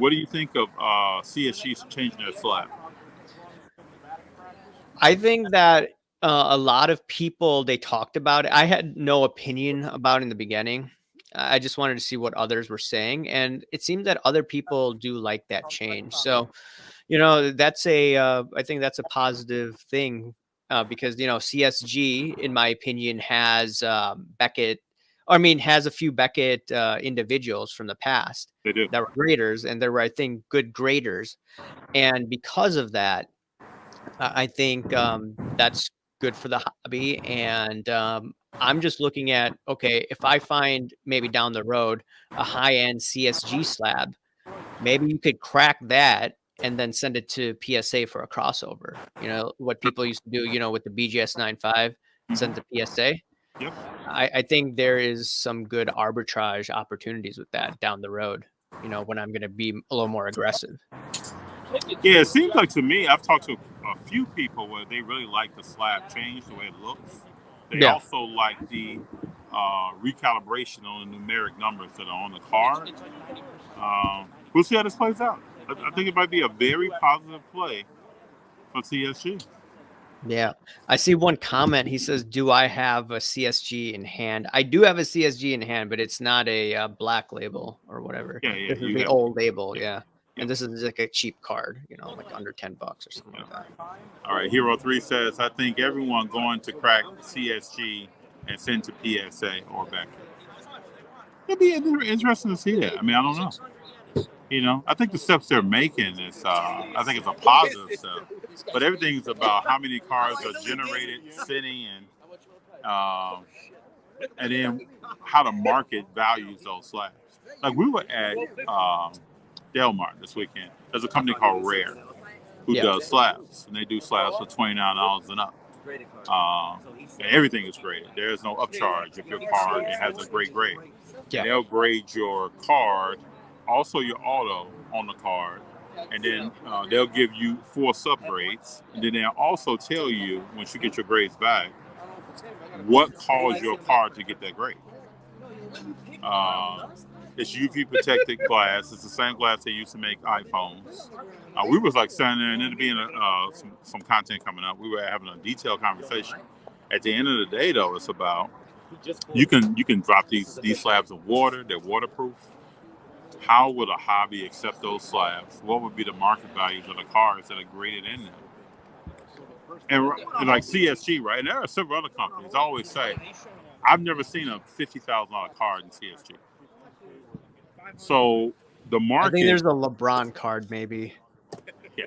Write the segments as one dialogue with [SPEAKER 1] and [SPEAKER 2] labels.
[SPEAKER 1] What do you think of CSG changing their slab?
[SPEAKER 2] I think that a lot of people, they talked about it. I had no opinion about it in the beginning. I just wanted to see what others were saying, and it seems that other people do like that change. So, that's I think that's a positive thing, because CSG, in my opinion, has Beckett. I mean, has a few Beckett individuals from the past
[SPEAKER 1] They do.
[SPEAKER 2] that were graders, and there were, I think, good graders, and because of that, I think that's good for the hobby. And I'm just looking at, okay, if I find maybe down the road a high end CSG slab, maybe you could crack that and then send it to PSA for a crossover. What people used to do, with the BGS 9.5, send to PSA.
[SPEAKER 1] Yep.
[SPEAKER 2] I think there is some good arbitrage opportunities with that down the road, when I'm going to be a little more aggressive.
[SPEAKER 1] Yeah, it seems like to me, I've talked to a few people where they really like the slab change, the way it looks. They also like the recalibration on the numeric numbers that are on the card. We'll see how this plays out. I think it might be a very positive play for CSG.
[SPEAKER 2] Yeah. I see one comment. He says, do I have a CSG in hand? I do have a CSG in hand, but it's not a black label or whatever.
[SPEAKER 1] Yeah.
[SPEAKER 2] This is the old label. Yeah. And this is like a cheap card, like under $10 or something like that.
[SPEAKER 1] All right. Hero 3 says, I think everyone going to crack CSG and send to PSA or back. It'd be interesting to see that. I mean, I don't know. I think the steps they're making is, I think it's a positive step. But everything's about how many cards are generated, sitting, and then how the market values those slabs. Like we were at Del Mar this weekend. There's a company called Rare who does slabs, and they do slabs for $29 and up. And everything is graded. There's no upcharge if your card has a great grade. Yeah. They'll grade your card, also your auto on the card, and then they'll give you 4 subgrades, and then they'll also tell you, once you get your grades back, what caused your card to get that grade. It's UV protected glass. It's the same glass they used to make iPhones. We was like standing there, and it'd be some content coming up. We were having a detailed conversation. At the end of the day, though, it's about you can drop these slabs in water. They're waterproof. How would a hobby accept those slabs? What would be the market values of the cards that are graded in them? And like CSG, right? And there are several other companies. I always say, I've never seen a $50,000 card in CSG. So the market.
[SPEAKER 2] I think there's a LeBron card, maybe.
[SPEAKER 1] Yeah.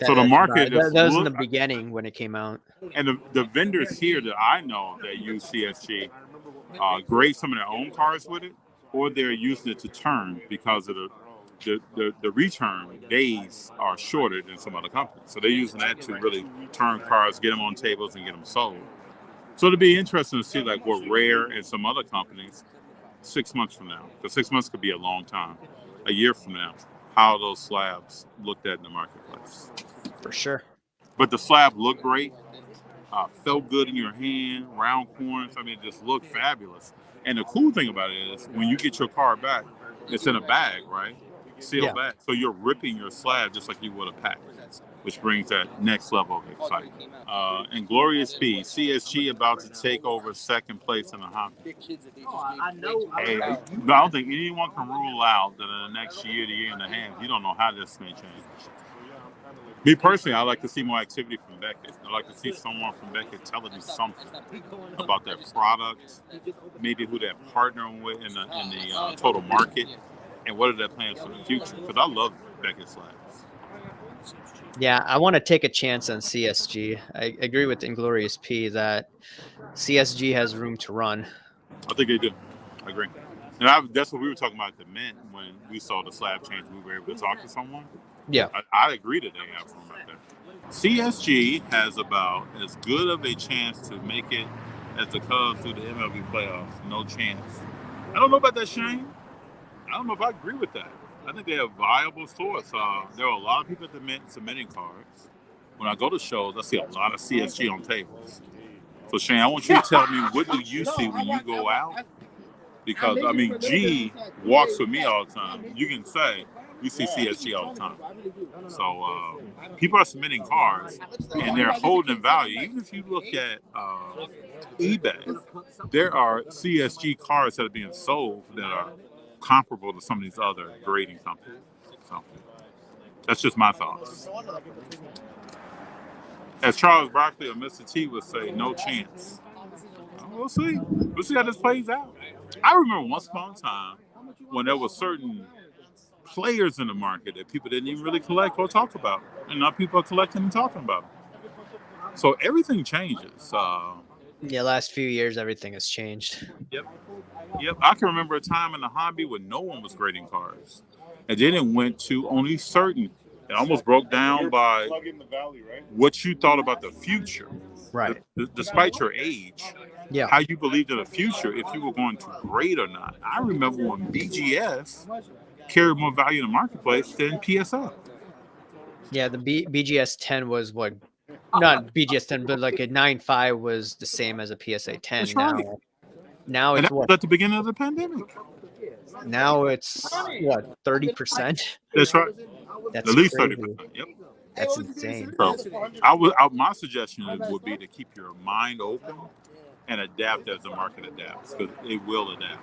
[SPEAKER 1] So the market
[SPEAKER 2] that was in the beginning when it came out.
[SPEAKER 1] And the vendors here that I know that use CSG grade some of their own cards with it, or they're using it to turn because of the return days are shorter than some other companies. So they're using that to really turn cards, get them on tables, and get them sold. So it'll be interesting to see like what Rare and some other companies 6 months from now, because 6 months could be a long time, a year from now, how those slabs looked at in the marketplace.
[SPEAKER 2] For sure.
[SPEAKER 1] But the slab looked great, felt good in your hand, round corners. I mean, it just looked fabulous. And the cool thing about it is when you get your card back, it's in a bag, right? Sealed bag. So you're ripping your slab just like you would a pack, which brings that next level of excitement. And Glorious P, CSG about to take over second place in the hobby. Hey, I don't think anyone can rule out that in the next year to year and a half, you don't know how this may change. Me personally, I like to see more activity from Beckett. I like to see someone from Beckett telling me something about their product, maybe who they're partnering with in the total market, and what are their plans for the future. Because I love Beckett slabs.
[SPEAKER 2] Yeah, I want to take a chance on CSG. I agree with Inglorious P that CSG has room to run.
[SPEAKER 1] I think they do. I agree. And that's what we were talking about at the Mint when we saw the slab change. We were able to talk to someone.
[SPEAKER 2] Yeah.
[SPEAKER 1] I agree that they have room right there. CSG has about as good of a chance to make it as the Cubs to the MLB playoffs. No chance. I don't know about that, Shane. I don't know if I agree with that. I think they have viable source. There are a lot of people at the Mint submitting cards. When I go to shows, I see a lot of CSG on tables. So, Shane, I want you to tell me, what do you see when you go out? Because, I mean, G walks with me all the time. You can say, We see CSG all the time. So people are submitting cars, and they're holding value. Even if you look at eBay, there are CSG cars that are being sold that are comparable to some of these other grading companies. So that's just my thoughts. As Charles Barkley or Mr. T would say, no chance. We'll see. We'll see how this plays out. I remember once upon a time when there were certain players in the market that people didn't even really collect or talk about. And now people are collecting and talking about them. So everything changes.
[SPEAKER 2] Yeah, last few years, everything has changed.
[SPEAKER 1] Yep. I can remember a time in the hobby when no one was grading cars. And then it went to only certain. It almost broke down by what you thought about the future.
[SPEAKER 2] Right.
[SPEAKER 1] Despite your age,
[SPEAKER 2] Yeah.
[SPEAKER 1] how you believed in the future, if you were going to grade or not. I remember when BGS carried more value in the marketplace than PSA.
[SPEAKER 2] Yeah, the BGS 10 was what, not BGS 10, but like a 9.5 was the same as a PSA 10.
[SPEAKER 1] That's right.
[SPEAKER 2] Now
[SPEAKER 1] And
[SPEAKER 2] it's
[SPEAKER 1] that was
[SPEAKER 2] what?
[SPEAKER 1] at the beginning of the pandemic.
[SPEAKER 2] Now it's what, 30%?
[SPEAKER 1] That's right.
[SPEAKER 2] That's
[SPEAKER 1] at least
[SPEAKER 2] crazy.
[SPEAKER 1] 30%. Yep.
[SPEAKER 2] That's insane.
[SPEAKER 1] So my suggestion would be to keep your mind open and adapt as the market adapts, because it will adapt.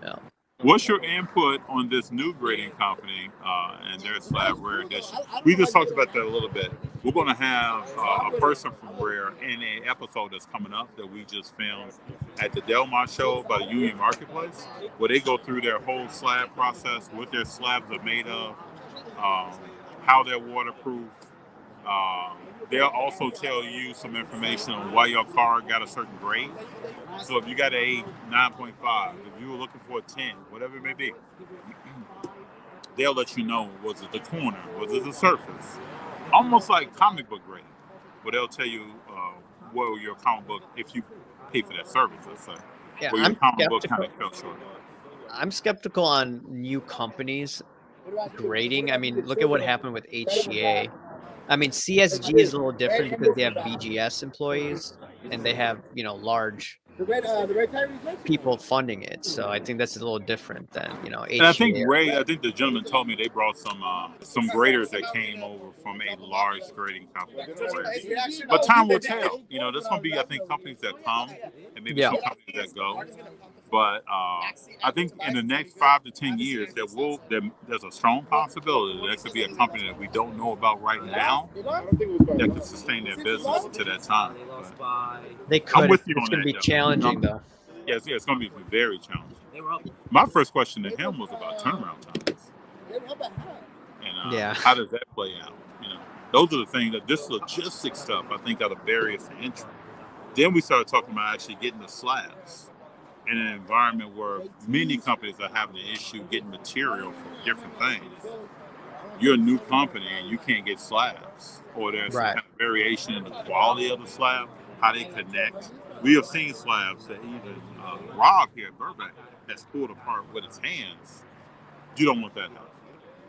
[SPEAKER 2] Yeah.
[SPEAKER 1] What's your input on this new grading company and their slab rare edition? We just talked about that a little bit. We're going to have a person from Rare in an episode that's coming up that we just filmed at the Delmar show by the Union Marketplace, where they go through their whole slab process, what their slabs are made of, how they're waterproof. They'll also tell you some information on why your car got a certain grade. So if you got a 9.5, if you were looking for a 10, whatever it may be, they'll let you know, was it the corner, was it the surface? Almost like comic book grading, where they'll tell you where your comic book, if you pay for that service, let's say,
[SPEAKER 2] Yeah,
[SPEAKER 1] where your comic book kind of fell short.
[SPEAKER 2] I'm skeptical on new companies grading. I mean, look at what happened with HGA. I mean, CSG is a little different because they have BGS employees and they have, large people funding it. So I think that's a little different than, HGA.
[SPEAKER 1] And I think the gentleman told me they brought some graders that came over from a large grading company. But time will tell. There's going to be, I think, companies that come and maybe some companies that go. But I think in the next 5 to 10 years, there's a strong possibility there could be a company that we don't know about right now that could sustain their business to that time.
[SPEAKER 2] They could.
[SPEAKER 1] I'm with you
[SPEAKER 2] it's
[SPEAKER 1] on
[SPEAKER 2] going to
[SPEAKER 1] that,
[SPEAKER 2] be challenging, though.
[SPEAKER 1] Yes, it's going to be very challenging. My first question to him was about turnaround times. And how does that play out? Those are the things that this logistics stuff, I think, are the barriers to entry. Then we started talking about actually getting the slabs in an environment where many companies are having an issue getting material for different things. You're a new company and you can't get slabs, or there's some kind of variation in the quality of the slab, how they connect. We have seen slabs that even Rob here at Burbank has pulled apart with his hands. You don't want that happen.